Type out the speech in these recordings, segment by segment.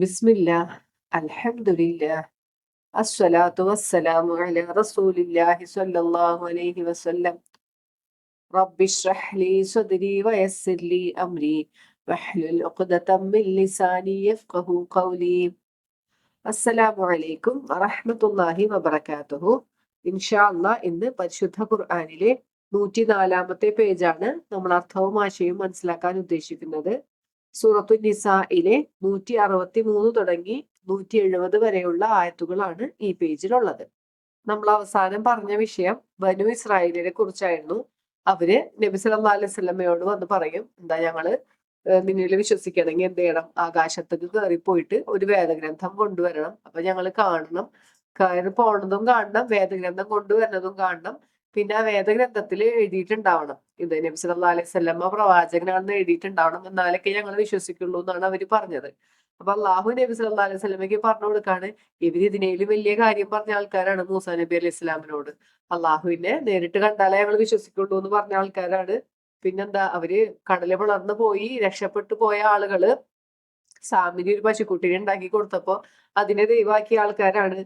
ബിസ്മില്ലാഹ് അൽഹംദുലില്ലാഹ് അസ്സലാത്തു വസ്സലാമു അലാ റസൂലില്ലാഹി സ്വല്ലല്ലാഹു അലൈഹി വസല്ലം റബ്ബിശ്റഹ് ലി സ്വദ്രി വയസ്സിർ ലി അംരി വഹ്ലുൽ ഉഖ്ദതം മിൻ ലിസാനി യഫ്ഖഹു ഖൗലി. അസ്സലാമു അലൈക്കും വറഹ്മത്തുള്ളാഹി വബറകാതുഹു. ഇൻഷാ അല്ലാഹ് ഇന്ന് പരിശുദ്ധ ഖുർആനിലെ 104-ാമത്തെ പേജാണ് നമ്മൾ അർത്ഥവും ആശയവും മനസ്സിലാക്കാൻ ഉദ്ദേശിക്കുന്നത്. സൂറത്തു നിസായിലെ 163 തുടങ്ങി 170 വരെയുള്ള ആയത്തുകളാണ് ഈ പേജിലുള്ളത്. നമ്മൾ അവസാനം പറഞ്ഞ വിഷയം ബനു ഇസ്രായേലിനെ കുറിച്ചായിരുന്നു. അവര് നബി സല്ലല്ലാഹു അലൈഹി വസല്ലമയോട് വന്ന് പറയും, എന്താ ഞങ്ങള് നിന്നിൽ വിശ്വസിക്കണമെങ്കിൽ എന്ത് ചെയ്യണം, ആകാശത്തേക്ക് കയറി പോയിട്ട് ഒരു വേദഗ്രന്ഥം കൊണ്ടുവരണം, അപ്പൊ ഞങ്ങൾ കാണണം, കയറി പോണതും കാണണം, വേദഗ്രന്ഥം കൊണ്ടുവരുന്നതും കാണണം, പിന്നെ ആ വേദഗ്രന്ഥത്തിൽ എഴുതിയിട്ടുണ്ടാവണം ഇത് നബി സല്ലല്ലാഹു അലൈഹി വസല്ലമ പ്രവാചകനാണെന്ന് എഴുതിയിട്ടുണ്ടാവണം, എന്നാലൊക്കെ ഞങ്ങൾ വിശ്വസിക്കുള്ളൂ എന്നാണ് അവര് പറഞ്ഞത്. അപ്പൊ അള്ളാഹു നബി സല്ലല്ലാഹു അലൈഹി വസല്ലമയ്ക്ക് പറഞ്ഞു കൊടുക്കാണ്, ഇവര് ഇതിനേലും വലിയ കാര്യം പറഞ്ഞ ആൾക്കാരാണ് മൂസാ നബി അലൈഹി ഇസ്ലാമിനോട്. അള്ളാഹുവിനെ നേരിട്ട് കണ്ടാലേ ഞങ്ങൾ വിശ്വസിക്കുള്ളൂ എന്ന് പറഞ്ഞ ആൾക്കാരാണ്. പിന്നെന്താ, അവര് കടല് പിളർന്നു പോയി രക്ഷപ്പെട്ടു പോയ ആളുകള് സാമിരി ഒരു പശുക്കുട്ടിനെ ഉണ്ടാക്കി കൊടുത്തപ്പോ അതിനെ ദൈവാക്കിയ ആൾക്കാരാണ്.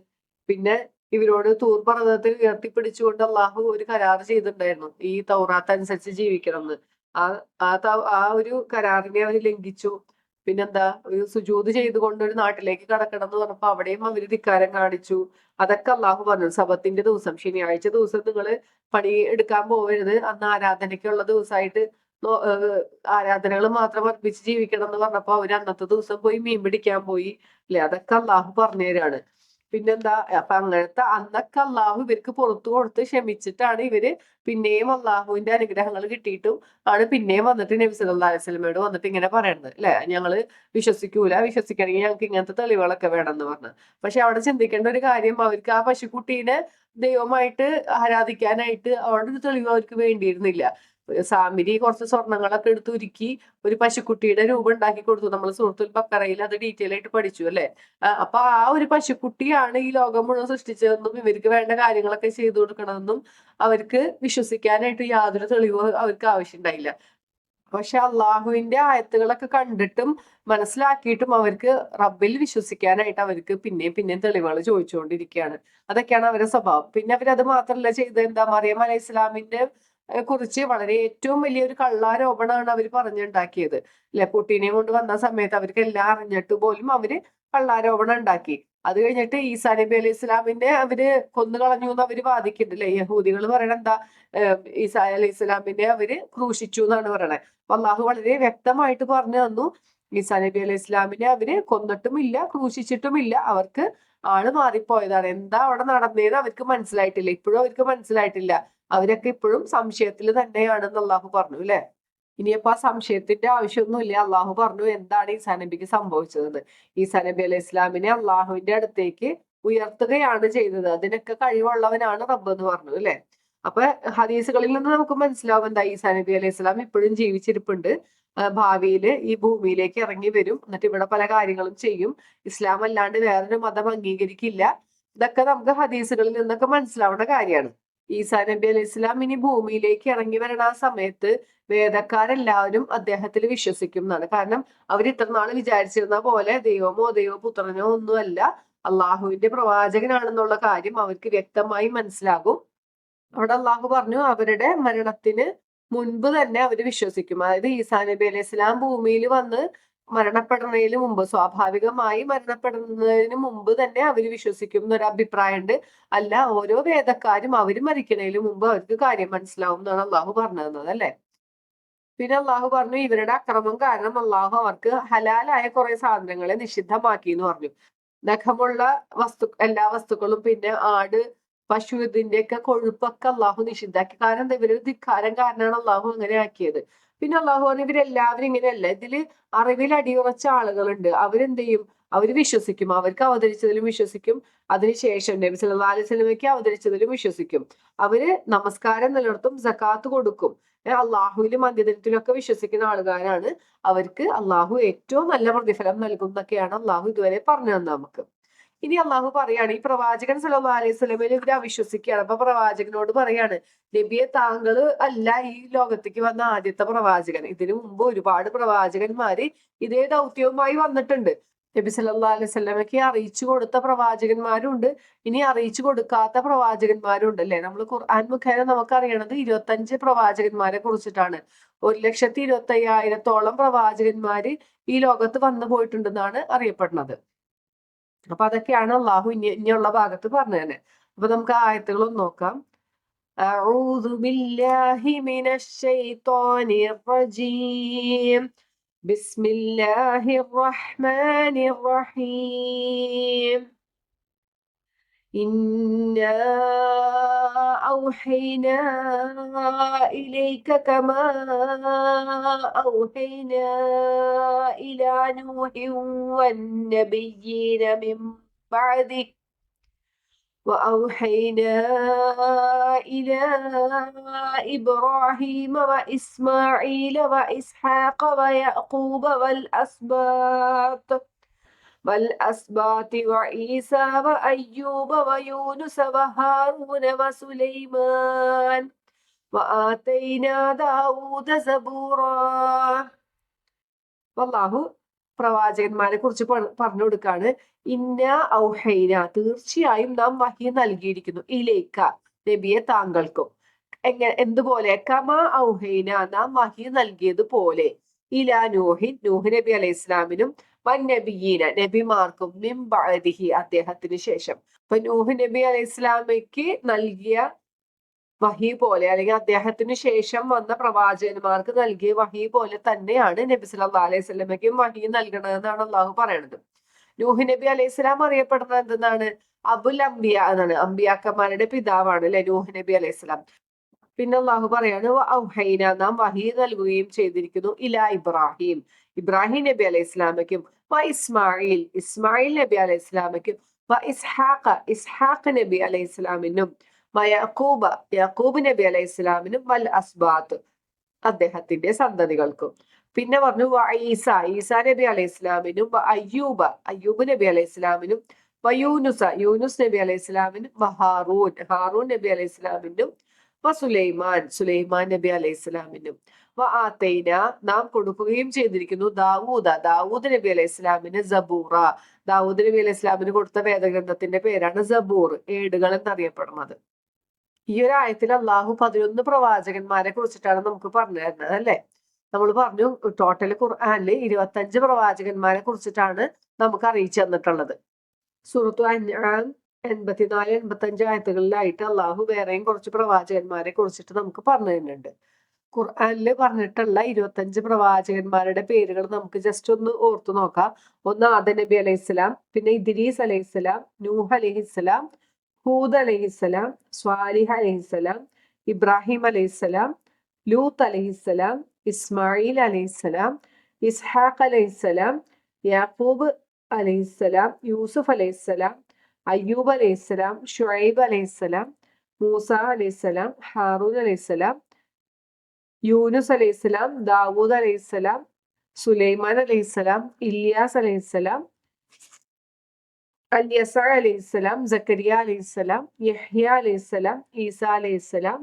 പിന്നെ ഇവരോട് തൂർ പർവ്വതത്തിൽ ഉയർത്തിപ്പിടിച്ചുകൊണ്ട് അള്ളാഹു ഒരു കരാർ ചെയ്തിട്ടുണ്ടായിരുന്നു, ഈ തൗറാത്ത് അനുസരിച്ച് ജീവിക്കണം എന്ന്. ആ ആ ഒരു കരാറിനെ അവർ ലംഘിച്ചു. പിന്നെന്താ, ഒരു സുജൂത് ചെയ്തുകൊണ്ട് ഒരു നാട്ടിലേക്ക് കടക്കണം എന്ന് പറഞ്ഞപ്പോ അവിടെയും അവര് ധിക്കാരം കാണിച്ചു. അതൊക്കെ അള്ളാഹു പറഞ്ഞു, സബത്തിന്റെ ദിവസം ശനിയാഴ്ച ദിവസം നിങ്ങൾ പണി എടുക്കാൻ പോകരുത്, അന്ന് ആരാധനയ്ക്കുള്ള ദിവസമായിട്ട് ആരാധനകൾ മാത്രം അർപ്പിച്ച് ജീവിക്കണം എന്ന് പറഞ്ഞപ്പോ അവര് അന്നത്തെ ദിവസം പോയി മീൻ പിടിക്കാൻ പോയി. അല്ലെ, അതൊക്കെ അള്ളാഹു പറഞ്ഞുതരാണ്. പിന്നെന്താ, അപ്പൊ അങ്ങനത്തെ അന്നൊക്കെ അള്ളാഹു ഇവർക്ക് പുറത്തു കൊടുത്ത് ക്ഷമിച്ചിട്ടാണ് ഇവര് പിന്നെയും അള്ളാഹുവിന്റെ അനുഗ്രഹങ്ങൾ കിട്ടിയിട്ടും ആണ് പിന്നെയും വന്നിട്ട് നബി സല്ലല്ലാഹു അലൈഹി വസല്ലമയോട് വന്നിട്ട് ഇങ്ങനെ പറയുന്നത്, അല്ലെ, ഞങ്ങള് വിശ്വസിക്കണമെങ്കിൽ ഞങ്ങൾക്ക് ഇങ്ങനത്തെ തെളിവുകളൊക്കെ വേണം എന്ന് പറഞ്ഞു. പക്ഷെ അവിടെ ചിന്തിക്കേണ്ട ഒരു കാര്യം, അവർക്ക് ആ പശുക്കുട്ടീനെ ദൈവമായിട്ട് ആരാധിക്കാനായിട്ട് അവിടെ ഒരു തെളിവ് അവർക്ക് വേണ്ടിയിരുന്നില്ല. സാമിരി കുറച്ച് സ്വർണങ്ങളൊക്കെ എടുത്ത് ഉരുക്കി ഒരു പശുക്കുട്ടിയുടെ രൂപം ഉണ്ടാക്കി കൊടുത്തു. നമ്മൾ സൂറത്തുൽ ബഖറയിൽ അത് ഡീറ്റെയിൽ ആയിട്ട് പഠിച്ചു, അല്ലെ. അപ്പൊ ആ ഒരു പശുക്കുട്ടിയാണ് ഈ ലോകം മുഴുവൻ സൃഷ്ടിച്ചതെന്നും ഇവർക്ക് വേണ്ട കാര്യങ്ങളൊക്കെ ചെയ്തു കൊടുക്കണമെന്നും അവർക്ക് വിശ്വസിക്കാനായിട്ട് യാതൊരു തെളിവും അവർക്ക് ആവശ്യമുണ്ടായില്ല. പക്ഷെ അള്ളാഹുവിന്റെ ആയത്തുകളൊക്കെ കണ്ടിട്ടും മനസ്സിലാക്കിയിട്ടും അവർക്ക് റബ്ബിൽ വിശ്വസിക്കാനായിട്ട് അവർക്ക് പിന്നെയും പിന്നെയും തെളിവുകൾ ചോദിച്ചുകൊണ്ടിരിക്കുകയാണ്. അതൊക്കെയാണ് അവരുടെ സ്വഭാവം. പിന്നെ അവരത് മാത്രമല്ല ചെയ്തത്, എന്താ, മറിയം അലൈഹി ഇസ്ലാമിന്റെ കുറിച്ച് വളരെ ഏറ്റവും വലിയൊരു കള്ളാരോപണമാണ് അവർ പറഞ്ഞുണ്ടാക്കിയത്. അല്ലെ, കുട്ടീനെ കൊണ്ട് വന്ന സമയത്ത് അവർക്ക് എല്ലാം അറിഞ്ഞിട്ട് പോലും അവര് കള്ളാരോപണം ഉണ്ടാക്കി. അത് കഴിഞ്ഞിട്ട് ഈസാ നബി അലൈഹി ഇസ്ലാമിനെ അവര് കൊന്നു കളഞ്ഞു എന്ന് അവര് വാദിക്കുന്നുണ്ട്, അല്ലെ. യഹൂദികൾ പറയണ എന്താ, ഈസാ അലൈഹി ഇസ്ലാമിനെ അവര് ക്രൂശിച്ചു എന്നാണ് പറയണത്. അപ്പൊ അള്ളാഹു വളരെ വ്യക്തമായിട്ട് പറഞ്ഞു തന്നു, ഈസാ നബി അലൈഹി ഇസ്ലാമിനെ അവര് കൊന്നിട്ടുമില്ല ക്രൂശിച്ചിട്ടുമില്ല, അവർക്ക് ആള് മാറിപ്പോയതാണ്. എന്താ അവിടെ നടന്നതെന്ന് അവർക്ക് മനസ്സിലായിട്ടില്ല, ഇപ്പോഴും അവർക്ക് മനസ്സിലായിട്ടില്ല. അവരൊക്കെ ഇപ്പോഴും സംശയത്തിൽ തന്നെയാണെന്ന് അള്ളാഹു പറഞ്ഞു, അല്ലെ. ഇനിയിപ്പോ ആ സംശയത്തിന്റെ ആവശ്യമൊന്നുമില്ല. അള്ളാഹു പറഞ്ഞു എന്താണ് ഈസാ നബിക്ക് സംഭവിച്ചത്. ഈസാ നബി അലൈഹി ഇസ്ലാമിനെ അള്ളാഹുവിന്റെ അടുത്തേക്ക് ഉയർത്തുകയാണ് ചെയ്തത്, അതിനൊക്കെ കഴിവുള്ളവനാണ് റബ്ബ് എന്ന് പറഞ്ഞു, അല്ലെ. അപ്പൊ ഹദീസുകളിൽ നിന്ന് നമുക്ക് മനസ്സിലാവും, എന്താ, ഈസാ നബി അലൈഹി ഇസ്ലാം ഇപ്പോഴും ജീവിച്ചിരിപ്പുണ്ട്. ഭാവിയിൽ ഈ ഭൂമിയിലേക്ക് ഇറങ്ങി വരും, എന്നിട്ട് ഇവിടെ പല കാര്യങ്ങളും ചെയ്യും. ഇസ്ലാം അല്ലാണ്ട് വേറൊരു മതം അംഗീകരിക്കില്ല. ഇതൊക്കെ നമുക്ക് ഹദീസുകളിൽ നിന്നൊക്കെ മനസ്സിലാവുന്ന കാര്യമാണ്. ഈസാ നബി അലൈഹി ഇസ്ലാം ഇനി ഭൂമിയിലേക്ക് ഇറങ്ങി വരണ ആ സമയത്ത് വേദക്കാരെല്ലാവരും അദ്ദേഹത്തിൽ വിശ്വസിക്കും എന്നാണ്. കാരണം അവർ ഇത്ര നാൾ വിചാരിച്ചിരുന്ന പോലെ ദൈവമോ ദൈവപുത്രനോ ഒന്നുമല്ല, അള്ളാഹുവിന്റെ പ്രവാചകനാണെന്നുള്ള കാര്യം അവർക്ക് വ്യക്തമായി മനസ്സിലാകും. അവിടെ അള്ളാഹു പറഞ്ഞു, അവരുടെ മരണത്തിന് മുൻപ് തന്നെ അവർ വിശ്വസിക്കും. അതായത് ഈസാ നബി അലൈഹി സ്വലാം ഭൂമിയിൽ വന്ന് മരണപ്പെടുന്നതിന് മുമ്പ്, സ്വാഭാവികമായി മരണപ്പെടുന്നതിന് മുമ്പ് തന്നെ അവർ വിശ്വസിക്കും എന്നൊരു അഭിപ്രായമുണ്ട്. അല്ല, ഓരോ വേദക്കാരും അവർ മരിക്കുന്നതിന് മുമ്പ് അവർക്ക് കാര്യം മനസ്സിലാവും എന്നാണ് അള്ളാഹു പറഞ്ഞു തന്നത്, അല്ലെ. പിന്നെ അള്ളാഹു പറഞ്ഞു, ഇവരുടെ അക്രമം കാരണം അള്ളാഹു അവർക്ക് ഹലാലായ കുറെ സാധനങ്ങളെ നിഷിദ്ധമാക്കി എന്ന് പറഞ്ഞു. നഖമുള്ള എല്ലാ വസ്തുക്കളും, പിന്നെ ആട്, പശു, ഇതിന്റെയൊക്കെ കൊഴുപ്പൊക്കെ അള്ളാഹു നിഷിദ്ധാക്കി. കാരണം ഇവര് ധിക്കാരം കാരണമാണ് അള്ളാഹു അങ്ങനെ ആക്കിയത്. പിന്നെ അള്ളാഹു പറഞ്ഞു, ഇവരെല്ലാവരും ഇങ്ങനെയല്ല, ഇതില് അറിവിൽ അടിയുറച്ച ആളുകളുണ്ട്. അവരെന്ത് ചെയ്യും, അവര് വിശ്വസിക്കും, അവർക്ക് അവതരിച്ചതിലും വിശ്വസിക്കും, അതിനുശേഷം നബി സല്ലല്ലാഹു അലൈഹി വസല്ലമയ്ക്ക് അവതരിച്ചതിലും വിശ്വസിക്കും. അവര് നമസ്കാരം നിലനിർത്തും, സക്കാത്ത് കൊടുക്കും, അള്ളാഹുവിലും അന്ത്യദിനത്തിലും ഒക്കെ വിശ്വസിക്കുന്ന ആളുകാരാണ്. അവർക്ക് അള്ളാഹു ഏറ്റവും നല്ല പ്രതിഫലം നൽകും എന്നൊക്കെയാണ് അള്ളാഹു ഇതുവരെ പറഞ്ഞു തന്നെ നമുക്ക്. ഇനി അള്ളാഹു പറയാണ്, ഈ പ്രവാചകൻ സല്ലല്ലാഹു അലൈഹി വസല്ലമയിൽ ഇവര് അവിശ്വസിക്കുകയാണ്. അപ്പൊ പ്രവാചകനോട് പറയാണ്, നബിയെ, താങ്കൾ അല്ല ഈ ലോകത്തേക്ക് വന്ന ആദ്യത്തെ പ്രവാചകൻ. ഇതിനു മുമ്പ് ഒരുപാട് പ്രവാചകന്മാര് ഇതേ ദൗത്യവുമായി വന്നിട്ടുണ്ട്. നബി സല്ലല്ലാഹു അലൈഹി വസല്ലമയ്ക്ക് അറിയിച്ചു കൊടുത്ത പ്രവാചകന്മാരുണ്ട്, ഇനി അറിയിച്ചു കൊടുക്കാത്ത പ്രവാചകന്മാരുണ്ട് അല്ലെ. നമ്മൾ ഖുർആൻ മുഖേന നമുക്ക് അറിയണത് 25 പ്രവാചകന്മാരെ കുറിച്ചിട്ടാണ്. 1,25,000-ഓളം പ്രവാചകന്മാര് ഈ ലോകത്ത് വന്നു പോയിട്ടുണ്ടെന്നാണ് അറിയപ്പെടുന്നത്. അപ്പൊ അതൊക്കെയാണ് അള്ളാഹു ഇനിയുള്ള ഭാഗത്ത് പറഞ്ഞു തന്നെ. അപ്പൊ നമുക്ക് ആയത്തുകൾ ഒന്ന് നോക്കാം. أعوذ بالله من الشيطان الرجيم بسم الله الرحمن الرحيم إنا أوحينا إليك كما أوحينا إلى نوح والنبيين من بعده وأوحينا إلى إبراهيم وإسماعيل وإسحاق ويعقوب والأسباط وعيسى وأيوب ويونس وهارون وسليمان وآتينا داود زبورا. والله പ്രവാചകന്മാരെ കുറിച്ച് പറഞ്ഞു കൊടുക്കാണ്. ഇന്ന ഔഹൈന, തീർച്ചയായും നാം വഹി നൽകിയിരിക്കുന്നു, ഇലൈക നബിയെ താങ്കൾക്കും. എന്തുപോലെ? കമാ ഔഹൈന, നാം വഹി നൽകിയതുപോലെ, ഇലാ നൂഹിൻ, നൂഹ് നബി അലൈഹി ഇസ്ലാമിനും, വന്നബിയീന, നബിമാർക്കും, മിൻ ബഅദിഹി, അദ്ദേഹത്തിന് ശേഷം. അപ്പൊ നൂഹ് നബി അലൈഹി ഇസ്ലാമിക്ക് നൽകിയ വഹി പോലെ, അല്ലെങ്കിൽ അദ്ദേഹത്തിന് ശേഷം വന്ന പ്രവാചകന്മാർക്ക് നൽകിയ വഹി പോലെ തന്നെയാണ് നബി സല്ലല്ലാഹു അലൈഹി വസല്ലമയ്ക്കും വഹി നൽകണതെന്നാണ് അള്ളാഹു പറയുന്നത്. നൂഹ് നബി അലൈഹി സ്വലാം അറിയപ്പെടുന്നത് എന്തെന്നാണ്? അബുൽ അംബിയ എന്നാണ്, അംബിയാക്കന്മാരുടെ പിതാവാണ് അല്ലെ നൂഹ് നബി അലൈഹി സ്വലാം. പിന്നെ അള്ളാഹു പറയാണ് ഔഹൈന, നാം വഹി നൽകുകയും ചെയ്തിരിക്കുന്നു, ഇലാ ഇബ്രാഹിം, ഇബ്രാഹിം നബി അലൈഹി സ്വലാമയ്ക്കും, ഇസ്മായിൽ നബി അലൈഹി സ്വലാമയ്ക്കും, ഇസ്ഹാഖ് നബി അലൈഹി സ്വലാമിനും, യാക്കൂബ് നബി അലൈഹി സ്വലാമിനും, വൽ അസ്ബാത്ത്, അദ്ദേഹത്തിന്റെ സന്തതികൾക്കും. പിന്നെ പറഞ്ഞു ഈസാ നബി അലൈഹി ഇസ്ലാമിനും, അയ്യൂബ് നബി അലൈഹി ഇസ്ലാമിനും, യൂനുസ് നബി അലൈഹി ഇസ്ലാമിനും, ഹാറൂൻ നബി അലൈഹി ഇസ്ലാമിനും, സുലൈമാൻ നബി അലൈഹി ഇസ്ലാമിനും, നാം കൊടുക്കുകയും ചെയ്തിരിക്കുന്നു ദാവൂദ് നബി അലൈഹി ഇസ്ലാമിന് സബൂറ, ദാവൂദ് നബി അലൈഹി ഇസ്ലാമിന് കൊടുത്ത വേദഗ്രന്ഥത്തിന്റെ പേരാണ് സബൂർ, ഏടുകൾ എന്നറിയപ്പെടുന്നത്. ഈ ഒരു ആയത്തിൽ അള്ളാഹു 11 പ്രവാചകന്മാരെ കുറിച്ചിട്ടാണ് നമുക്ക് പറഞ്ഞു തരുന്നത് അല്ലെ. നമ്മൾ പറഞ്ഞു ടോട്ടൽ ഖുർആനിൽ 25 പ്രവാചകന്മാരെ കുറിച്ചിട്ടാണ് നമുക്ക് അറിയിച്ചു തന്നിട്ടുള്ളത്. സൂറത്തു അൻആം 84-85 ആയത്തുകളിലായിട്ട് അള്ളാഹു വേറെയും കുറച്ച് പ്രവാചകന്മാരെ കുറിച്ചിട്ട് നമുക്ക് പറഞ്ഞു തരുന്നുണ്ട്. ഖുർആനിൽ പറഞ്ഞിട്ടുള്ള 25 പ്രവാചകന്മാരുടെ പേരുകൾ നമുക്ക് ജസ്റ്റ് ഒന്ന് ഓർത്തു നോക്കാം. ഒന്ന് ആദം നബി അലൈഹിസ്സലാം, പിന്നെ ഇദ്രീസ് അലൈഹിസ്സലാം, നൂഹ് അലൈഹിസ്സലാം, ഹൂദ് അലൈഹിസ്സലാം, സ്വാലിഹ് അലൈഹിസ്സലാം, ഇബ്രാഹിം അലൈഹിസ്സലാം, ലൂത്ത് അലൈഹിസ്സലാം, ഇസ്മായിൽ അലൈഹിസ്സലാം, ഇസ്ഹാഖ് അലൈഹിസ്സലാം, യാക്കൂബ് അലൈഹിസ്സലാം, യൂസുഫ് അലൈഹിസ്സലാം, അയ്യൂബ് അലൈഹിസ്സലാം, ഷുഐബ് അലൈഹിസ്സലാം, മൂസ അലൈഹിസ്സലാം, ഹാറൂൻ അലൈഹിസ്സലാം, യൂനുസ് അലൈഹിസ്സലാം, ദാവൂദ് അലൈഹിസ്സലാം, സുലൈമാൻ അലൈഹിസ്സലാം, ഇല്യാസ് അലൈഹിസ്സലാം, അൽയസ അലൈഹിസ്സലാം, സക്കരിയ അലൈഹിസ്സലാം, യഹ്യ അലൈഹിസ്സലാം, ഈസ അലൈഹിസ്സലാം,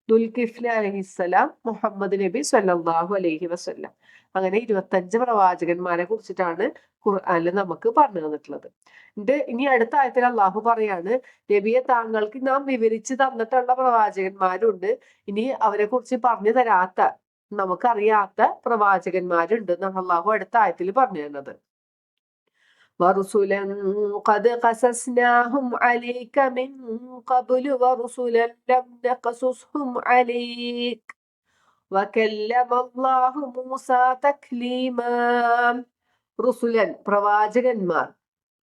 ദുൽകിഫ്ല അലൈഹിസ്സലാം, മുഹമ്മദ് നബി സ്വല്ലല്ലാഹു അലൈഹി വസല്ലം. അങ്ങനെ 25 പ്രവാചകന്മാരെ കുറിച്ചിട്ടാണ് ഖുർആനിൽ നമുക്ക് പറഞ്ഞു തന്നിട്ടുള്ളത്. ഇനി അടുത്ത ആയത്തിൽ അള്ളാഹു പറയാണ്, നബിയെ താങ്കൾക്ക് നാം വിവരിച്ച് തന്നിട്ടുള്ള പ്രവാചകന്മാരുണ്ട്, ഇനി അവരെ കുറിച്ച് പറഞ്ഞു തരാത്ത, നമുക്കറിയാത്ത പ്രവാചകന്മാരുണ്ട് എന്നാണ് അള്ളാഹു അടുത്ത ആയത്തിൽ പറഞ്ഞു തരുന്നത്. ورسلا قد قصصناهم عليك من قبل ورسلا لم نقصصهم عليك وكلم الله موسى تكليما. റുസുലൻ, പ്രവാചകന്മാർ,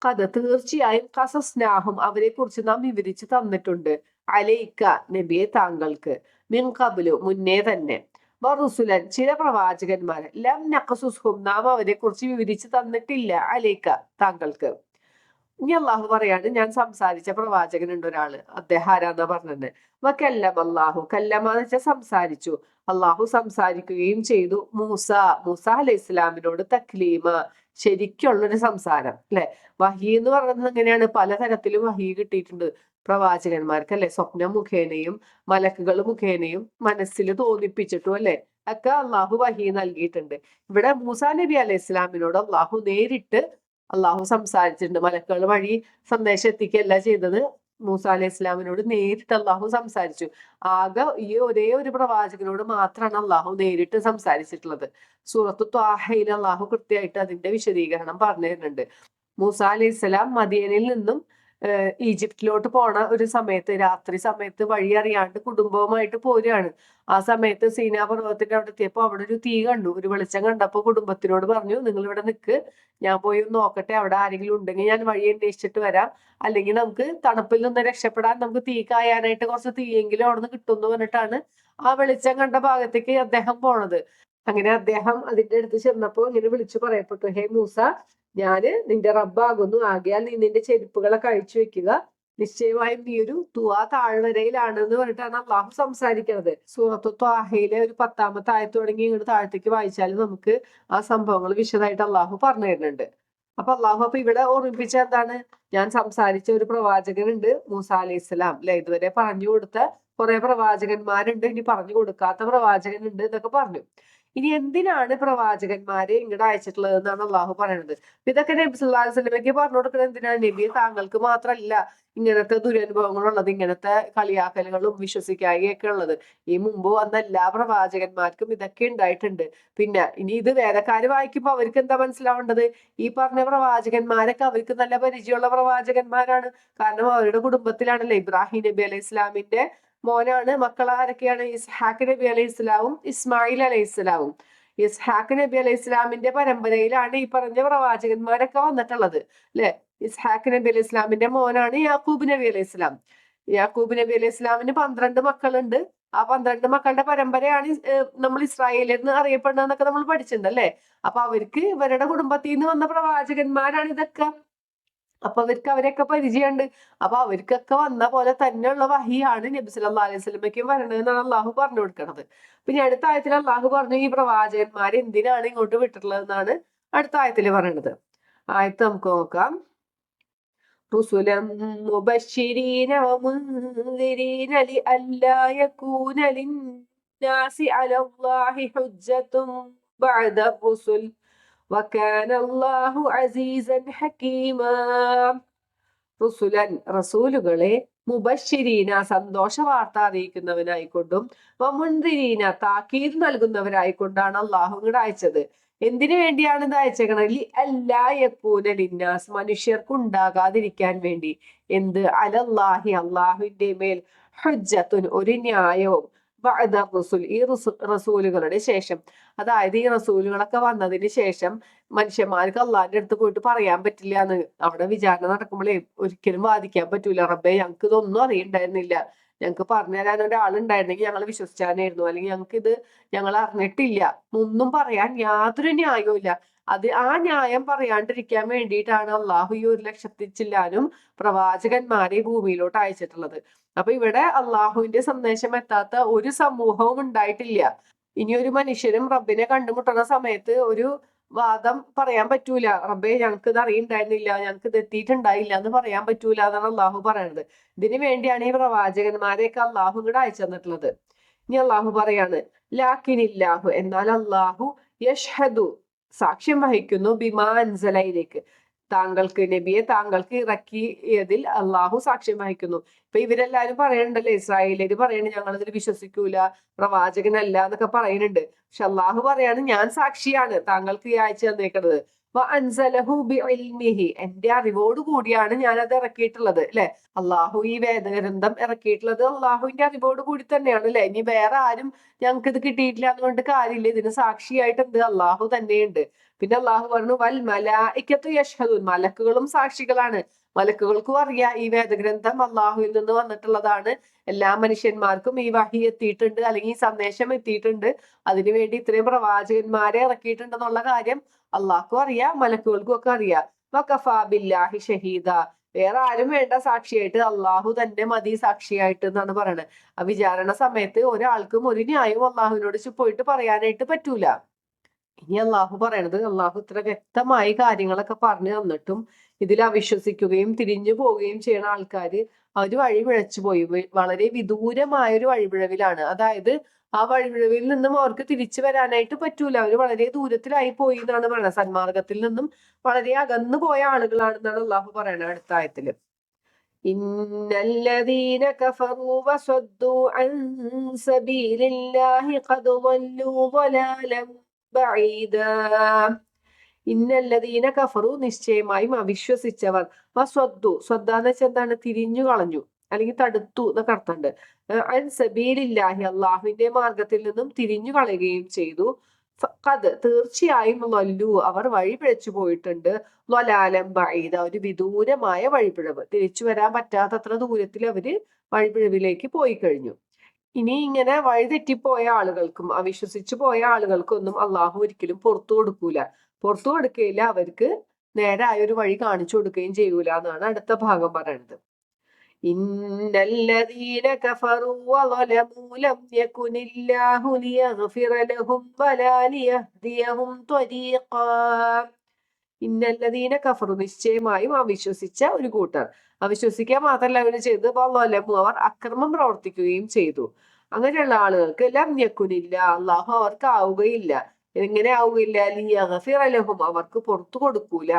കഥ തീർച്ചയായും ഖസസ്നാഹും, അവരെ കുറിച്ച് നാം വിവരിച്ച് തന്നിട്ടുണ്ട്, അലൈക്ക നബിയെ താങ്കൾക്ക്, മിൻ ഖബ്ലു മുന്നേ തന്നെ, വറുസുലൻ ചില പ്രവാചകന്മാർ, ലം നഖസുസ്ഹും നാം അവരെ കുറിച്ച് വിവരിച്ച് തന്നിട്ടില്ല, അലൈക്ക താങ്കൾക്ക്. ഇനി അള്ളാഹു പറയാണ്, ഞാൻ സംസാരിച്ച പ്രവാചകനുണ്ട് ഒരാള്, അദ്ദേഹം ആരാന്നാ പറഞ്ഞത്? വക്കല്ലം അള്ളാഹു, കല്ലമ എന്ന് വെച്ചാൽ സംസാരിച്ചു, അള്ളാഹു സംസാരിക്കുകയും ചെയ്തു, മൂസ അലൈഹി ഇസ്ലാമിനോട് തക്ലീമ, ശരിക്കുള്ളൊരു സംസാരം അല്ലെ. വഹി എന്ന് പറയുന്നത് എങ്ങനെയാണ്? പലതരത്തിലും വഹി കിട്ടിയിട്ടുണ്ട് പ്രവാചകന്മാർക്ക് അല്ലെ. സ്വപ്നം മുഖേനയും മലക്കുകൾ മുഖേനയും മനസ്സിൽ തോന്നിപ്പിച്ചിട്ടും അല്ലെ ഒക്കെ അള്ളാഹു വഹി നൽകിയിട്ടുണ്ട്. ഇവിടെ മൂസാ നബി അലൈഹി ഇസ്ലാമിനോട് അള്ളാഹു നേരിട്ട് അള്ളാഹു സംസാരിച്ചിട്ടുണ്ട്. മലക്കുകൾ വഴി സന്ദേശം എത്തിക്കുകയല്ല ചെയ്തത്, മൂസ അലൈഹി ഇസ്ലാമിനോട് നേരിട്ട് അള്ളാഹു സംസാരിച്ചു. ആകെ ഈ ഒരേ ഒരു പ്രവാചകനോട് മാത്രമാണ് അള്ളാഹു നേരിട്ട് സംസാരിച്ചിട്ടുള്ളത്. സൂറത്തു ത്വാഹയിൽ അള്ളാഹു കൃത്യമായിട്ട് അതിന്റെ വിശദീകരണം പറഞ്ഞു തരുന്നുണ്ട്. മൂസ അലൈഹി ഇസ്ലാം മദീനയിൽ നിന്നും ഈജിപ്തിലോട്ട് പോണ ഒരു സമയത്ത്, രാത്രി സമയത്ത് വഴി അറിയാണ്ട് കുടുംബവുമായിട്ട് പോരുകയാണ്. ആ സമയത്ത് സീനാ പർവ്വതത്തിന്റെ അവിടെ എത്തിയപ്പോ അവിടെ ഒരു തീ കണ്ടു, ഒരു വെളിച്ചം കണ്ടപ്പോ കുടുംബത്തിനോട് പറഞ്ഞു, നിങ്ങൾ ഇവിടെ നിൽക്ക്, ഞാൻ പോയി ഒന്ന് നോക്കട്ടെ, അവിടെ ആരെങ്കിലും ഉണ്ടെങ്കിൽ ഞാൻ വഴി അന്വേഷിച്ചിട്ട് വരാം, അല്ലെങ്കിൽ നമുക്ക് തണുപ്പിൽ നിന്ന് രക്ഷപ്പെടാൻ നമുക്ക് തീ കായാനായിട്ട് കുറച്ച് തീയെങ്കിലും അവിടെ നിന്ന് കിട്ടും എന്ന് പറഞ്ഞിട്ടാണ് ആ വെളിച്ചം കണ്ട ഭാഗത്തേക്ക് അദ്ദേഹം പോണത്. അങ്ങനെ അദ്ദേഹം അതിന്റെ അടുത്ത് ചെന്നപ്പോ ഇങ്ങനെ വിളിച്ചു പറയപ്പെട്ടു, ഹേ മൂസ, ഞാന് നിന്റെ റബ്ബാകുന്നു, ആകയാൽ നീ നിന്റെ ചെരുപ്പുകളൊക്കെ അഴിച്ചു വെക്കുക, നിശ്ചയമായും നീ ഒരു തുവാ താഴ്വരയിലാണ് എന്ന് പറഞ്ഞിട്ടാണ് അള്ളാഹു സംസാരിക്കുന്നത്. സൂറത്തു ത്വാഹയിലെ ഒരു 10ാമത്തെ ആയത്ത് തുടങ്ങി ഇങ്ങോട്ട് താഴത്തേക്ക് വായിച്ചാൽ നമുക്ക് ആ സംഭവങ്ങൾ വിശദമായിട്ട് അള്ളാഹു പറഞ്ഞു തരുന്നുണ്ട്. അപ്പൊ ഇവിടെ ഓർമ്മിപ്പിച്ച എന്താണ്, ഞാൻ സംസാരിച്ച ഒരു പ്രവാചകനുണ്ട് മൂസ അലൈഹി സ്വലാം അല്ലെ, ഇതുവരെ പറഞ്ഞു കൊടുത്ത കുറെ പ്രവാചകന്മാരുണ്ട്, ഇനി പറഞ്ഞു കൊടുക്കാത്ത പ്രവാചകനുണ്ട് എന്നൊക്കെ പറഞ്ഞു. ഇനി എന്തിനാണ് പ്രവാചകന്മാരെ ഇങ്ങോട്ട് അയച്ചിട്ടുള്ളത് എന്നാണ് അള്ളാഹു പറയുന്നത്. ഇതൊക്കെ നബി സല്ലല്ലാഹു അലൈഹി വസല്ലമയ്ക്ക് പറഞ്ഞു കൊടുക്കുന്നത് എന്തിനാണ്? നബി താങ്കൾക്ക് മാത്രമല്ല ഇങ്ങനത്തെ ദുരനുഭവങ്ങളുള്ളത്, ഇങ്ങനത്തെ കളിയാക്കലുകളും വിശ്വസിക്കായികയൊക്കെ ഉള്ളത്. ഈ മുമ്പ് വന്ന എല്ലാ പ്രവാചകന്മാർക്കും ഇതൊക്കെ ഉണ്ടായിട്ടുണ്ട്. പിന്നെ ഇനി ഇത് വേദക്കാര് വായിക്കുമ്പോൾ അവർക്ക് എന്താ മനസ്സിലാവേണ്ടത്? ഈ പറഞ്ഞ പ്രവാചകന്മാരൊക്കെ അവർക്ക് നല്ല പരിചയമുള്ള പ്രവാചകന്മാരാണ്. കാരണം അവരുടെ കുടുംബത്തിലാണല്ലോ ഇബ്രാഹിം നബി അലൈഹി ഇസ്ലാമിന്റെ മോനാണ്. മക്കൾ ആരൊക്കെയാണ്? ഇസ്ഹാഖ് നബി അലൈഹി ഇസ്ലാമും ഇസ്മായിൽ അലൈഹി ഇസ്ലാമും. ഇസ്ഹാഖ് നബി അലൈഹി ഇസ്ലാമിന്റെ പരമ്പരയിലാണ് ഈ പറഞ്ഞ പ്രവാചകന്മാരൊക്കെ വന്നിട്ടുള്ളത് അല്ലെ. ഇസ്ഹാഖ് നബി അലൈഹി ഇസ്ലാമിന്റെ മോനാണ് യാക്കൂബ് നബി അലൈഹി ഇസ്ലാം. യാക്കൂബ് നബി അലൈഹി ഇസ്ലാമിന് 12 മക്കളുണ്ട്. ആ 12 മക്കളുടെ പരമ്പരയാണ് നമ്മൾ ഇസ്രായേലിൽ നിന്ന് അറിയപ്പെടുന്നതെന്നൊക്കെ നമ്മൾ പഠിച്ചിട്ടുണ്ട് അല്ലെ. അപ്പൊ അവർക്ക് ഇവരുടെ കുടുംബത്തിൽ നിന്ന് വന്ന പ്രവാചകന്മാരാണ് ഇതൊക്കെ. അപ്പൊ അവരെയൊക്കെ പരിചയമുണ്ട്. അപ്പൊ അവർക്കൊക്കെ വന്ന പോലെ തന്നെയുള്ള വഹിയാണ് നബി സല്ലല്ലാഹു അലൈഹി വസല്ലമയ്ക്കും വരണതെന്നാണ് അള്ളാഹു പറഞ്ഞു കൊടുക്കുന്നത്. പിന്നെ അടുത്ത ആയത്തിൽ അള്ളാഹു പറഞ്ഞു ഈ പ്രവാചകന്മാരെ എന്തിനാണ് ഇങ്ങോട്ട് വിട്ടിട്ടുള്ളത് എന്നാണ് അടുത്ത ആയത്തിൽ പറയുന്നത്. ആയത്ത് നമുക്ക് നോക്കാം. رسلا مبشرين ومنذرين لئلا يكون للناس على الله حجة بعد الرسل وكان الله عزيزا حكيما. റുസുലൻ റസൂലുകളെ മുബശ്ശിരീന സന്തോഷ വാർത്ത അറിയിക്കുന്നവനായിക്കൊണ്ടും വമുൻദിരീന താക്കീത് നൽകുന്നവരായിക്കൊണ്ടാണ് അള്ളാഹു ഇങ്ങോട്ട് അയച്ചത്. എന്തിനു വേണ്ടിയാണ് ഇത് അയച്ചേക്കണത്? അല്ലാ യകൂന ലിന്നാസ് മനുഷ്യർക്ക് ഉണ്ടാകാതിരിക്കാൻ വേണ്ടി. എന്ത്? അലല്ലാഹി അള്ളാഹുവിന്റെ മേൽ ഹുജ്ജത്തുൻ ഒരു ന്യായവും ബഅദ റുസുൽ ഈ റസൂലുകളുടെ ശേഷം. അതായത് ഈ റസൂലുകളൊക്കെ വന്നതിന് ശേഷം മനുഷ്യന്മാർക്ക് അള്ളാഹിന്റെ അടുത്ത് പോയിട്ട് പറയാൻ പറ്റില്ല എന്ന്. അവിടെ വിചാരണ നടക്കുമ്പോഴേ ഒരിക്കലും വാദിക്കാൻ പറ്റൂല, റബ്ബേ ഞങ്ങൾക്ക് ഇതൊന്നും അറിയണ്ടായിരുന്നില്ല, ഞങ്ങൾക്ക് പറഞ്ഞു തരാൻ ഒരാളുണ്ടായിരുന്നെങ്കിൽ ഞങ്ങൾ വിശ്വസിച്ചാനായിരുന്നു, അല്ലെങ്കിൽ ഞങ്ങൾക്ക് ഇത് ഞങ്ങൾ അറിഞ്ഞിട്ടില്ല, ഒന്നും പറയാൻ യാതൊരു ന്യായവും ഇല്ല. അത് ആ ന്യായം പറയാണ്ടിരിക്കാൻ വേണ്ടിയിട്ടാണ് അള്ളാഹു ഈ 1,00,000 ചില്ലാനും പ്രവാചകന്മാരെ ഭൂമിയിലോട്ട് അയച്ചിട്ടുള്ളത്. അപ്പൊ ഇവിടെ അള്ളാഹുവിന്റെ സന്ദേശം എത്താത്ത ഒരു സമൂഹവും ഉണ്ടായിട്ടില്ല. ഇനി ഒരു മനുഷ്യരും റബ്ബിനെ കണ്ടുമുട്ടുന്ന സമയത്ത് ഒരു വാദം പറയാൻ പറ്റൂല, റബ്ബേ ഞങ്ങൾക്ക് ഇത് അറിയണ്ടായിരുന്നില്ല, ഞങ്ങൾക്ക് ഇത് എത്തിയിട്ടുണ്ടായില്ല എന്ന് പറയാൻ പറ്റൂല എന്നാണ് അള്ളാഹു പറയുന്നത്. ഇതിനു വേണ്ടിയാണ് ഈ പ്രവാചകന്മാരെയൊക്കെ അള്ളാഹു ഇങ്ങോട്ട് അയച്ചു തന്നിട്ടുള്ളത്. ഇനി അള്ളാഹു പറയാണ് ലാക്കിനില്ലാഹു എന്നാൽ അള്ളാഹു യഷ്ഹദു സാക്ഷ്യം വഹിക്കുന്നു ബിമാ അൻസലയിലേക്ക് താങ്കൾക്ക് നബിയെ താങ്കൾക്ക് ഇറക്കിയതിൽ അള്ളാഹു സാക്ഷ്യം വഹിക്കുന്നു. ഇപ്പൊ ഇവരെല്ലാരും പറയണ്ടല്ലേ, ഇസ്രായേലിയര് പറയണേ ഞങ്ങളിതിൽ വിശ്വസിക്കൂല, പ്രവാചകനല്ല എന്നൊക്കെ പറയുന്നുണ്ട്. പക്ഷെ അള്ളാഹു പറയാണ് ഞാൻ സാക്ഷിയാണ് താങ്കൾക്ക് ഈ അയച്ചു തന്നേക്കുന്നത്. എന്റെ അറിവോട് കൂടിയാണ് ഞാൻ അത് ഇറക്കിയിട്ടുള്ളത് അല്ലെ. അള്ളാഹു ഈ വേദഗ്രന്ഥം ഇറക്കിയിട്ടുള്ളത് അള്ളാഹുവിന്റെ അറിവോട് കൂടി തന്നെയാണ് അല്ലെ. ഇനി വേറെ ആരും ഞങ്ങൾക്ക് ഇത് കിട്ടിയിട്ടില്ല എന്നുകൊണ്ട് കാര്യമില്ല, ഇതിന് സാക്ഷിയായിട്ട് എന്ത് അള്ളാഹു തന്നെയുണ്ട്. പിന്നെ അള്ളാഹു പറഞ്ഞു വൽ മലായിക്കത്തു യഷ്ഹദൂൻ മലക്കുകളും സാക്ഷികളാണ്. മലക്കുകൾക്കും അറിയാം ഈ വേദഗ്രന്ഥം അള്ളാഹുവിൽ നിന്ന് വന്നിട്ടുള്ളതാണ്, എല്ലാ മനുഷ്യന്മാർക്കും ഈ വഹി എത്തിയിട്ടുണ്ട്, അല്ലെങ്കിൽ ഈ സന്ദേശം എത്തിയിട്ടുണ്ട്, അതിനുവേണ്ടി ഇത്രയും പ്രവാചകന്മാരെ ഇറക്കിയിട്ടുണ്ടെന്നുള്ള കാര്യം അള്ളാഹ്ക്കും അറിയാം, മലക്കുകൾക്കും ഒക്കെ അറിയാം. വകഫാ ബില്ലാഹി ഷഹീദ വേറെ ആരും വേണ്ട സാക്ഷിയായിട്ട്, അള്ളാഹു തന്നെ മതി സാക്ഷിയായിട്ട് എന്നാണ് പറയുന്നത്. ആ വിചാരണ സമയത്ത് ഒരാൾക്കും ഒരു ന്യായവും അള്ളാഹുവിനോട് പോയിട്ട് പറയാനായിട്ട് പറ്റൂല. ഇനി അള്ളാഹു പറയണത്, അള്ളാഹു ഇത്ര വ്യക്തമായി കാര്യങ്ങളൊക്കെ പറഞ്ഞു തന്നിട്ടും ഇതിൽ അവിശ്വസിക്കുകയും തിരിഞ്ഞു പോവുകയും ചെയ്യുന്ന ആൾക്കാര് അവര് വഴി പിഴച്ചു പോയി, വളരെ വിദൂരമായ ഒരു വഴിപിഴവിലാണ്. അതായത് ആ വഴിപിഴവിൽ നിന്നും അവർക്ക് തിരിച്ചു വരാനായിട്ട് പറ്റൂല. അവര് വളരെ ദൂരത്തിലായി പോയി എന്നാണ് പറയുന്നത്. സന്മാർഗത്തിൽ നിന്നും വളരെ അകന്നു പോയ ആളുകളാണെന്നാണ് അള്ളാഹു പറയുന്നത് അടുത്ത ആയത്തില്. ഇന്നല്ലദീന കഫറൂ വസദ്ദൂ അൻ സബീലില്ലാഹി ഖദ് ളല്ലൂ ളലാലൻ ബഈദാ. ഇന്നല്ലദീന കഫറു, നിശ്ചയമായും അവിശ്വസിച്ചവർ, വസ്വദ്ദു, സ്വദ്ദാന്ന് വെച്ചാൽ എന്താണ്, തിരിഞ്ഞു കളഞ്ഞു അല്ലെങ്കിൽ തടുത്തു എന്നൊക്കെ അർത്ഥമുണ്ട്. അൻ സബീലില്ലാഹി, അള്ളാഹുവിന്റെ മാർഗത്തിൽ നിന്നും തിരിഞ്ഞു കളയുകയും ചെയ്തു. ഖദ്, തീർച്ചയായും, ലല്ലു, അവർ വഴി പിഴച്ചു പോയിട്ടുണ്ട്. ലലാലം ബഈദ, ഒരു വിദൂരമായ വഴിപിഴവ്, തിരിച്ചു വരാൻ പറ്റാത്തത്ര ദൂരത്തിൽ അവര് വഴിപിഴവിലേക്ക് പോയി കഴിഞ്ഞു. ഇനി ഇങ്ങനെ വഴിതെറ്റിപ്പോയ ആളുകൾക്കും അവിശ്വസിച്ചു പോയ ആളുകൾക്കൊന്നും അള്ളാഹു ഒരിക്കലും പുറത്തു കൊടുക്കൂല. പുറത്തു കൊടുക്കുകയില്ല, അവർക്ക് നേരായ ഒരു വഴി കാണിച്ചു കൊടുക്കുകയും ചെയ്യൂല എന്നാണ് അടുത്ത ഭാഗം പറയുന്നത്. ഇന്നല്ലദീന കഫറൂ വളലമൂ ലം യകുനില്ലാഹു ലിയഗ്ഫിറ ലഹും വലാ ലിയഹ്ദിയഹും ത്വരീഖാ. ഇന്നല്ലദീന കഫറു, നിശ്ചയമായും അവിശ്വസിച്ച ഒരു കൂട്ടർ, അവിശ്വസിക്കാൻ മാത്രമല്ല അവർ ചെയ്ത്, വളലമു, അവർ അക്രമം പ്രവർത്തിക്കുകയും ചെയ്തു. അങ്ങനെയുള്ള ആളുകൾക്ക് ലം യകുനില്ല, അള്ളാഹു അവർക്ക് ആവുകയില്ല. എങ്ങനെ ആവുകയില്ല? ലിയഗ്ഫിറ ലഹും, അവർക്ക് പുറത്തു കൊടുക്കൂല.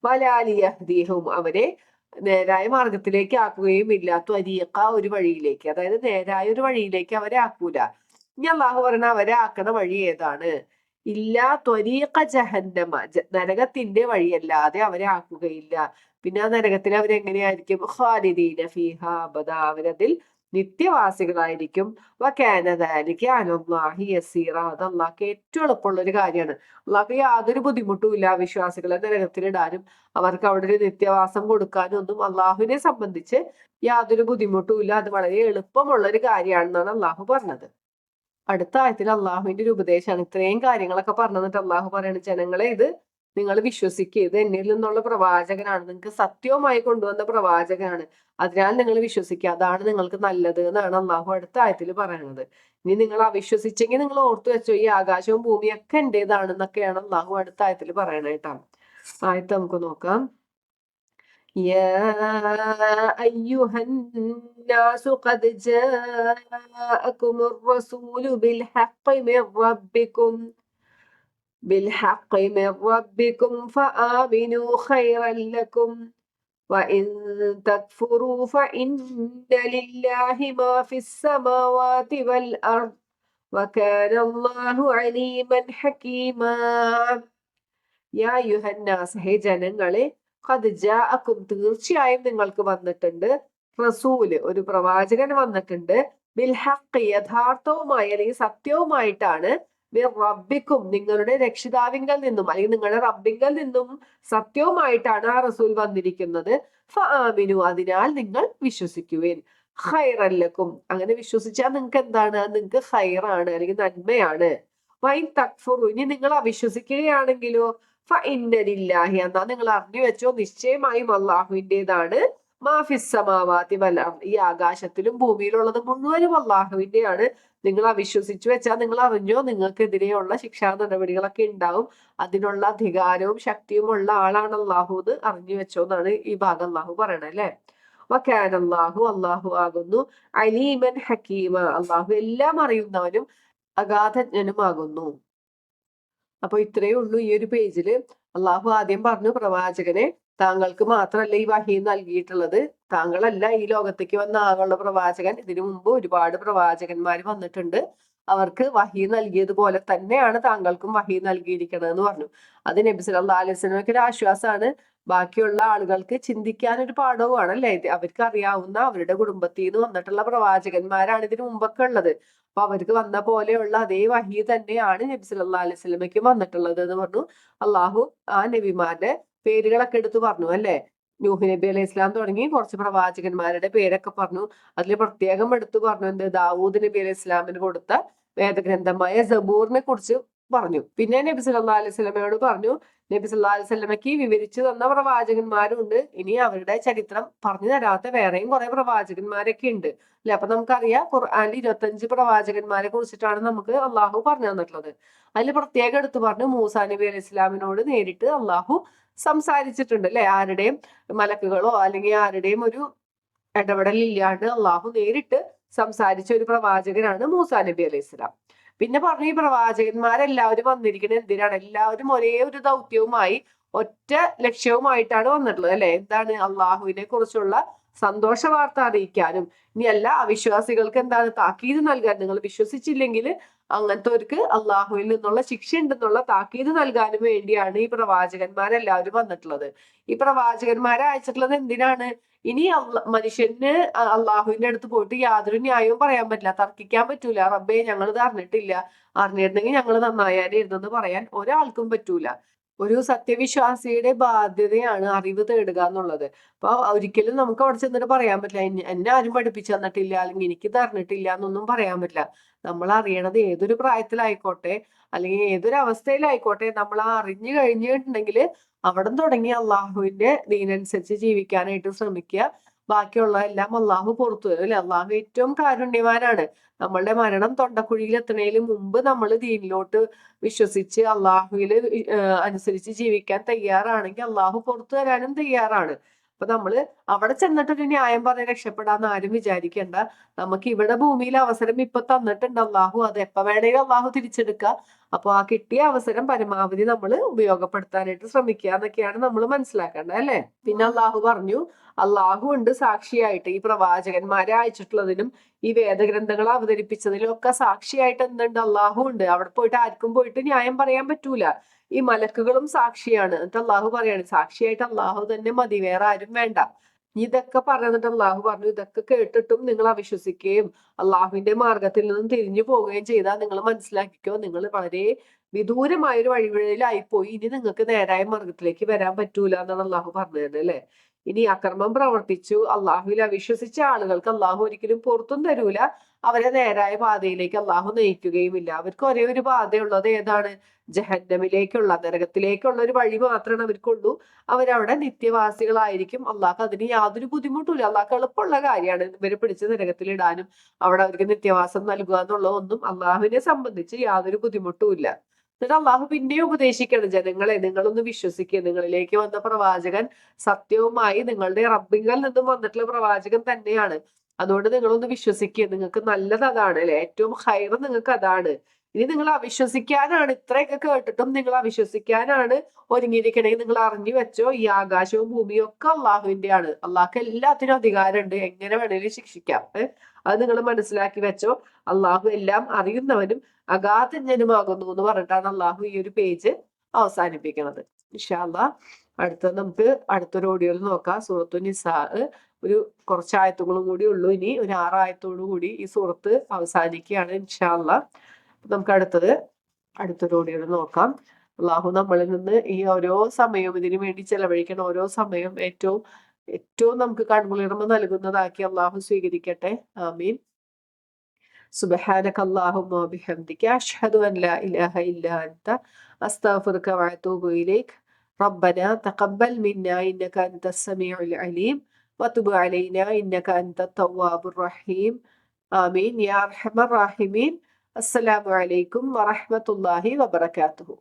വലാ ലിയഹ്ദിയഹും, അവരെ നേരായ മാർഗത്തിലേക്ക് ആക്കുകയും ഇല്ല. ത്വരീഖ, ഒരു വഴിയിലേക്ക്, അതായത് നേരായ ഒരു വഴിയിലേക്ക് അവരെ ആക്കൂല. ഇനി അള്ളാഹു പറഞ്ഞ അവരെ ആക്കണ വഴി ഏതാണ്? ഇല്ലാ ത്വരീഖ ജഹന്നമ, നരകത്തിന്റെ വഴിയല്ലാതെ അവരെ ആക്കുകയില്ല. പിന്നെ ആ നരകത്തിൽ അവരെങ്ങനെയായിരിക്കും? ഖാലിദീന ഫീഹാ അബദ, അവരതിൽ നിത്യവാസികളായിരിക്കും. വകാന ദാലിക അലല്ലാഹി യസീറ, അത് അള്ളാഹ്ക്ക് ഏറ്റവും എളുപ്പമുള്ള ഒരു കാര്യമാണ്. അള്ളാഹ്ക്ക് യാതൊരു ബുദ്ധിമുട്ടും ഇല്ല വിശ്വാസികളെ നരകത്തിലിടാനും അവർക്ക് അവിടെ ഒരു നിത്യവാസം കൊടുക്കാനും ഒന്നും അള്ളാഹുവിനെ സംബന്ധിച്ച് യാതൊരു ബുദ്ധിമുട്ടും ഇല്ല. അത് വളരെ എളുപ്പമുള്ള ഒരു കാര്യമാണെന്നാണ് അള്ളാഹു പറഞ്ഞത്. അടുത്ത ആയത്തിൽ അള്ളാഹുവിന്റെ ഒരു ഉപദേശമാണ്. ഇത്രയും കാര്യങ്ങളൊക്കെ പറഞ്ഞു തന്നിട്ട് അള്ളാഹു പറയുന്നത്, ജനങ്ങളെ, ഇത് നിങ്ങൾ വിശ്വസിക്കുക, ഇത് എന്നിൽ നിന്നുള്ള പ്രവാചകനാണ്, നിങ്ങൾക്ക് സത്യവുമായി കൊണ്ടുവന്ന പ്രവാചകനാണ്, അതിനാൽ നിങ്ങൾ വിശ്വസിക്കുക, അതാണ് നിങ്ങൾക്ക് നല്ലത് എന്നാണ് അള്ളാഹു അടുത്ത ആയത്തിൽ പറയുന്നത്. ഇനി നിങ്ങൾ അവിശ്വസിച്ചെങ്കിൽ നിങ്ങൾ ഓർത്തു വെച്ചോ, ഈ ആകാശവും ഭൂമിയും ഒക്കെ എന്റേതാണെന്നൊക്കെയാണ് അള്ളാഹു അടുത്ത ആയത്തിൽ പറയണേട്ടാണ്. ആയത്ത് നമുക്ക് നോക്കാം. يا أيها الناس قد جاءكم الرسول بالحق من ربكم فآمنوا خيرا لكم وإن تكفروا فإن لله ما في السماوات والأرض وكان الله عليما حكيما. യാ യുഹന്നാസ്, ഹേ ജനങ്ങളെ, ഖദ് ജാഅക്കും, തീർച്ചയായും നിങ്ങൾക്ക് വന്നിട്ടുണ്ട്, റസൂല്, ഒരു പ്രവാചകൻ വന്നിട്ടുണ്ട്, ബിൽ ഹഖ്, യഥാർത്ഥവുമായി അല്ലെങ്കിൽ സത്യവുമായിട്ടാണ്, ബിർ റബ്ബിക്കും, നിങ്ങളുടെ രക്ഷിതാവിങ്കൽ നിന്നും അല്ലെങ്കിൽ നിങ്ങളുടെ റബ്ബിങ്കൽ നിന്നും സത്യവുമായിട്ടാണ് ആ റസൂൽ വന്നിരിക്കുന്നത്. ഫആമിനു, അതിനാൽ നിങ്ങൾ വിശ്വസിക്കുവേൻ. ഖൈറൻ ലക്കും, അങ്ങനെ വിശ്വസിച്ചാൽ നിങ്ങൾക്ക് എന്താണ്? നിങ്ങൾക്ക് ഖൈറാണ് അല്ലെങ്കിൽ നന്മയാണ്. വൈൻ തക്ഫുറു, ഇനി നിങ്ങൾ അവിശ്വസിക്കുകയാണെങ്കിലോ, ഫഇന്നലില്ലാഹി, എന്നാ നിങ്ങൾ അറിഞ്ഞു വെച്ചോ, നിശ്ചയമായും അള്ളാഹുവിൻ്റെതാണ്, മാഫിസ്സമാവാതി വൽ അർദ്, ഈ ആകാശത്തിലും ഭൂമിയിലുള്ളത് മുഴുവനും അള്ളാഹുവിന്റെയാണ്. നിങ്ങൾ അവിശ്വസിച്ചു വെച്ചാൽ നിങ്ങൾ അറിഞ്ഞോ, നിങ്ങൾക്കെതിരെയുള്ള ശിക്ഷാ നടപടികളൊക്കെ ഉണ്ടാവും. അതിനുള്ള അധികാരവും ശക്തിയും ഉള്ള ആളാണ് അള്ളാഹു എന്ന് അറിഞ്ഞു വെച്ചോ എന്നാണ് ഈ ഭാഗം അള്ളാഹു പറയണത്, അല്ലെ. വകാന അല്ലാഹു, അള്ളാഹു ആകുന്നു, അലീമൻ ഹക്കീമ, അള്ളാഹു എല്ലാം അറിയുന്നവനും അഗാധജ്ഞനുമാകുന്നു. അപ്പൊ ഇത്രയേ ഉള്ളൂ ഈ ഒരു പേജില്. അള്ളാഹു ആദ്യം പറഞ്ഞു, പ്രവാചകനെ, താങ്കൾക്ക് മാത്രമല്ല ഈ വഹി നൽകിയിട്ടുള്ളത്, താങ്കളല്ല ഈ ലോകത്തേക്ക് വന്ന ആകുള്ള പ്രവാചകൻ, ഇതിനു മുമ്പ് ഒരുപാട് പ്രവാചകന്മാർ വന്നിട്ടുണ്ട്, അവർക്ക് വഹി നൽകിയതുപോലെ തന്നെയാണ് താങ്കൾക്കും വഹി നൽകിയിരിക്കണമെന്ന് പറഞ്ഞു. അത് നബി സല്ലല്ലാഹു അലൈഹി വസല്ലമയ്ക്ക് ഒരു ആശ്വാസമാണ്. ബാക്കിയുള്ള ആളുകൾക്ക് ചിന്തിക്കാൻ ഒരു പാഠവുമാണ്, അല്ലെ. അവർക്ക് അറിയാവുന്ന അവരുടെ കുടുംബത്തിൽ നിന്ന് വന്നിട്ടുള്ള പ്രവാചകന്മാരാണ് ഇതിനു മുമ്പൊക്കെ ഉള്ളത്. അപ്പൊ അവർക്ക് വന്ന പോലെയുള്ള അതേ വഹി തന്നെയാണ് നബി സല്ലല്ലാഹു അലൈഹി വസല്ലമയ്ക്ക് വന്നിട്ടുള്ളത് എന്ന് പറഞ്ഞു. അള്ളാഹു ആ നബിമാരുടെ പേരുകളൊക്കെ എടുത്തു പറഞ്ഞു, അല്ലെ. നൂഹ് നബി അലൈഹി ഇസ്ലാം തുടങ്ങി കുറച്ച് പ്രവാചകന്മാരുടെ പേരൊക്കെ പറഞ്ഞു. അതിൽ പ്രത്യേകം എടുത്തു പറഞ്ഞു എന്ത്? ദാവൂദ് നബി അലൈഹി ഇസ്ലാമിന് കൊടുത്ത വേദഗ്രന്ഥമായ സബൂറിനെ കുറിച്ച് പറഞ്ഞു. പിന്നെ നബി സല്ലല്ലാഹു അലൈഹി വസല്ലമയോട് പറഞ്ഞു, നബി സല്ലല്ലാഹു അലൈഹി വസല്ലമയ്ക്ക് വിവരിച്ചു തന്ന പ്രവാചകന്മാരുണ്ട്, ഇനി അവരുടെ ചരിത്രം പറഞ്ഞു തരാത്ത വേറെയും കുറെ പ്രവാചകന്മാരൊക്കെ ഉണ്ട് അല്ലെ. അപ്പൊ നമുക്കറിയാം ഖുർആനിൽ 25 പ്രവാചകന്മാരെ കുറിച്ചിട്ടാണ് നമുക്ക് അള്ളാഹു പറഞ്ഞു തന്നിട്ടുള്ളത്. അതിൽ പ്രത്യേകം എടുത്തു പറഞ്ഞു മൂസാ നബി അലൈഹി ഇസ്ലാമിനോട് നേരിട്ട് അള്ളാഹു സംസാരിച്ചിട്ടുണ്ട് അല്ലെ. ആരുടെയും മലക്കുകളോ അല്ലെങ്കിൽ ആരുടെയും ഒരു ഇടപെടലില്ലാണ്ട് അള്ളാഹു നേരിട്ട് സംസാരിച്ച ഒരു പ്രവാചകനാണ് മൂസാ നബി അലൈഹി ഇസ്ലാം. പിന്നെ പറഞ്ഞു ഈ പ്രവാചകന്മാരെല്ലാവരും വന്നിരിക്കുന്നത് എന്തിനാണ്? എല്ലാവരും ഒരേ ഒരു ദൗത്യവുമായി ഒറ്റ ലക്ഷ്യവുമായിട്ടാണ് വന്നിട്ടുള്ളത് അല്ലെ. എന്താണ്? അള്ളാഹുവിനെ കുറിച്ചുള്ള സന്തോഷ വാർത്ത അറിയിക്കാനും ഇനി എല്ലാ അവിശ്വാസികൾക്ക് എന്താണ് താക്കീത് നൽകാൻ. നിങ്ങൾ വിശ്വസിച്ചില്ലെങ്കിൽ അങ്ങനത്തെവർക്ക് അള്ളാഹുവിൽ നിന്നുള്ള ശിക്ഷ ഉണ്ടെന്നുള്ള താക്കീത് നൽകാനും വേണ്ടിയാണ് ഈ പ്രവാചകന്മാരെല്ലാവരും വന്നിട്ടുള്ളത്. ഈ പ്രവാചകന്മാരെ അയച്ചിട്ടുള്ളത് എന്തിനാണ്? ഇനി മനുഷ്യന് അള്ളാഹുവിന്റെ അടുത്ത് പോയിട്ട് യാതൊരു ന്യായവും പറയാൻ പറ്റില്ല, തർക്കിക്കാൻ പറ്റൂല. റബ്ബേ ഞങ്ങളിത് അറിഞ്ഞിട്ടില്ല, അറിഞ്ഞിരുന്നെങ്കിൽ ഞങ്ങൾ നന്നായാലിരുന്നെന്ന് പറയാൻ ഒരാൾക്കും പറ്റൂല. ഒരു സത്യവിശ്വാസിയുടെ ബാധ്യതയാണ് അറിവ് തേടുക എന്നുള്ളത്. അപ്പൊ ഒരിക്കലും നമുക്ക് അവിടെ ചെന്നിട്ട് പറയാൻ പറ്റില്ല എന്നെ ആരും പഠിപ്പിച്ചു തന്നിട്ടില്ല അല്ലെങ്കിൽ എനിക്ക് തന്നിട്ടില്ല എന്നൊന്നും പറയാൻ പറ്റില്ല. നമ്മൾ അറിയണത് ഏതൊരു പ്രായത്തിലായിക്കോട്ടെ അല്ലെങ്കിൽ ഏതൊരു അവസ്ഥയിലായിക്കോട്ടെ നമ്മൾ ആ അറിഞ്ഞു കഴിഞ്ഞിട്ടുണ്ടെങ്കിൽ അവിടെ തുടങ്ങി അള്ളാഹുവിന്റെ ദീനനുസരിച്ച് ജീവിക്കാനായിട്ട് ശ്രമിക്കുക. ബാക്കിയുള്ള എല്ലാം അള്ളാഹു പുറത്തു വരും അല്ലെ. അള്ളാഹു ഏറ്റവും കാരുണ്യവാനാണ്. നമ്മളുടെ മരണം തൊണ്ടക്കുഴിയിൽ എത്തുന്നതിന് മുമ്പ് നമ്മൾ ദീനിലോട്ട് വിശ്വസിച്ച് അള്ളാഹുവിൽ അനുസരിച്ച് ജീവിക്കാൻ തയ്യാറാണെങ്കിൽ അള്ളാഹു പുറത്തു തരാനും തയ്യാറാണ്. അപ്പൊ നമ്മള് അവിടെ ചെന്നിട്ടൊരു ന്യായം പറഞ്ഞ് രക്ഷപ്പെടാന്ന് ആരും വിചാരിക്കേണ്ട. നമുക്ക് ഇവിടെ ഭൂമിയിൽ അവസരം ഇപ്പൊ തന്നിട്ടുണ്ട് അള്ളാഹു, അത് എപ്പോ വേണേലും അള്ളാഹു തിരിച്ചെടുക്കുക. അപ്പൊ ആ കിട്ടിയ അവസരം പരമാവധി നമ്മൾ ഉപയോഗപ്പെടുത്താനായിട്ട് ശ്രമിക്കുക എന്നൊക്കെയാണ് നമ്മൾ മനസ്സിലാക്കേണ്ടത് അല്ലെ. പിന്നെ അള്ളാഹു പറഞ്ഞു, അള്ളാഹു ഉണ്ട് സാക്ഷിയായിട്ട് ഈ പ്രവാചകന്മാരെ അയച്ചിട്ടുള്ളതിനും ഈ വേദഗ്രന്ഥങ്ങൾ അവതരിപ്പിച്ചതിലും ഒക്കെ സാക്ഷിയായിട്ട് എന്തുണ്ട്? അള്ളാഹു ഉണ്ട്. അവിടെ പോയിട്ട് ആർക്കും പോയിട്ട് ന്യായം പറയാൻ പറ്റൂല. ഈ മലക്കുകളും സാക്ഷിയാണ്. എന്നിട്ട് അള്ളാഹു പറയാണ് സാക്ഷിയായിട്ട് അള്ളാഹു തന്നെ മതി, വേറെ ആരും വേണ്ട. ഇതൊക്കെ പറഞ്ഞിട്ട് അള്ളാഹു പറഞ്ഞു, ഇതൊക്കെ കേട്ടിട്ടും നിങ്ങൾ അവിശ്വസിക്കുകയും അള്ളാഹുവിന്റെ മാർഗത്തിൽ നിന്നും തിരിഞ്ഞു പോവുകയും ചെയ്താൽ നിങ്ങൾ മനസ്സിലാക്കിക്കോ, നിങ്ങൾ വളരെ വിദൂരമായ ഒരു വഴിവഴിയിലായിപ്പോയി, ഇനി നിങ്ങൾക്ക് നേരായ മാർഗത്തിലേക്ക് വരാൻ പറ്റൂല എന്നാണ് അള്ളാഹു പറഞ്ഞത് അല്ലെ. ഇനി അക്രമം പ്രവർത്തിച്ചു അള്ളാഹുവിൽ അവിശ്വസിച്ച ആളുകൾക്ക് അള്ളാഹു ഒരിക്കലും പുറത്തും തരൂല, അവരെ നേരായ പാതയിലേക്ക് അള്ളാഹു നയിക്കുകയുമില്ല. അവർക്ക് ഒരേ ഒരു പാതയുള്ളത് ഏതാണ്? ജഹന്നമിലേക്കുള്ള, നരകത്തിലേക്കുള്ള ഒരു വഴി മാത്രമാണ് അവർക്കുള്ളൂ. അവരവിടെ നിത്യവാസികളായിരിക്കും. അള്ളാഹ് അതിന് യാതൊരു ബുദ്ധിമുട്ടുമില്ല. അള്ളാഹ് എളുപ്പമുള്ള കാര്യമാണ് ഇവരെ പിടിച്ച് നരകത്തിലിടാനും അവിടെ അവർക്ക് നിത്യവാസം നൽകുക എന്നുള്ളതൊന്നും അള്ളാഹുവിനെ സംബന്ധിച്ച് യാതൊരു ബുദ്ധിമുട്ടുമില്ല. എന്നിട്ട് അള്ളാഹു പിന്നെയും ഉപദേശിക്കണം, ജനങ്ങളെ നിങ്ങളൊന്ന് വിശ്വസിക്കുക, നിങ്ങളിലേക്ക് വന്ന പ്രവാചകൻ സത്യവുമായി നിങ്ങളുടെ റബ്ബിങ്കിൽ നിന്നും വന്നിട്ടുള്ള പ്രവാചകൻ തന്നെയാണ്. അതുകൊണ്ട് നിങ്ങളൊന്ന് വിശ്വസിക്കുക, നിങ്ങൾക്ക് നല്ലത് അതാണ് അല്ലെ, ഏറ്റവും ഹൈർ നിങ്ങൾക്ക് അതാണ്. ഇനി നിങ്ങൾ അവിശ്വസിക്കാനാണ്, ഇത്രയൊക്കെ കേട്ടിട്ടും നിങ്ങൾ അവിശ്വസിക്കാനാണ് ഒരുങ്ങിയിരിക്കണമെങ്കിൽ നിങ്ങൾ അറിഞ്ഞു വെച്ചോ, ഈ ആകാശവും ഭൂമിയും ഒക്കെ അള്ളാഹുവിന്റെ ആണ്. അള്ളാഹ്ക്ക് എല്ലാത്തിനും അധികാരമുണ്ട്, എങ്ങനെ വേണേലും ശിക്ഷിക്കാം. അത് നിങ്ങൾ മനസ്സിലാക്കി വെച്ചോ. അള്ളാഹു എല്ലാം അറിയുന്നവനും അഗാധജ്ഞനുമാകുന്നു എന്ന് പറഞ്ഞിട്ടാണ് അള്ളാഹു ഈ ഒരു പേജ് അവസാനിപ്പിക്കുന്നത്. ഇൻഷാ അല്ലാഹ് നമുക്ക് അടുത്തൊരു ഓഡിയോയിൽ നോക്കാം. സൂറത്തു നിസാ ഒരു കുറച്ച് ആയത്തുകളും കൂടി ഉള്ളൂ. ഇനി ഒരു 6 ആയത്തോടു കൂടി ഈ സൂറത്ത് അവസാനിക്കുകയാണ് ഇൻഷാ അല്ലാഹ്. നമുക്ക് അടുത്തൊരു ഓഡിയോയിൽ നോക്കാം. അള്ളാഹു നമ്മളിൽ നിന്ന് ഈ ഓരോ സമയവും ഇതിനു വേണ്ടി ചെലവഴിക്കണം, ഓരോ സമയം ഏറ്റവും ഏറ്റവും നമുക്ക് കൺകുളിർമ നൽകുന്നതാക്കി അള്ളാഹു സ്വീകരിക്കട്ടെ. ആമീൻ. സുബ്ഹാനക അല്ലാഹുമ്മ വബിഹംദിക അഷ്ഹദു അൻ ലാ ഇലാഹ ഇല്ലാ അൻത അസ്തഗ്ഫിറുക വഅതൂബു ഇലൈക്. റബ്ബനാ തഖബ്ബൽ മിന്നാ ഇന്നക അൻതസ് സമീഉൽ അലീം വതുബ് അലൈനാ ഇന്നക അൻതത് തവ്വാബുർ റഹീം. ആമീൻ യാ അർഹമർ റാഹിമീൻ. അസ്സലാമു അലൈക്കും വറഹ്മത്തുള്ളാഹി വബറകാതുഹു.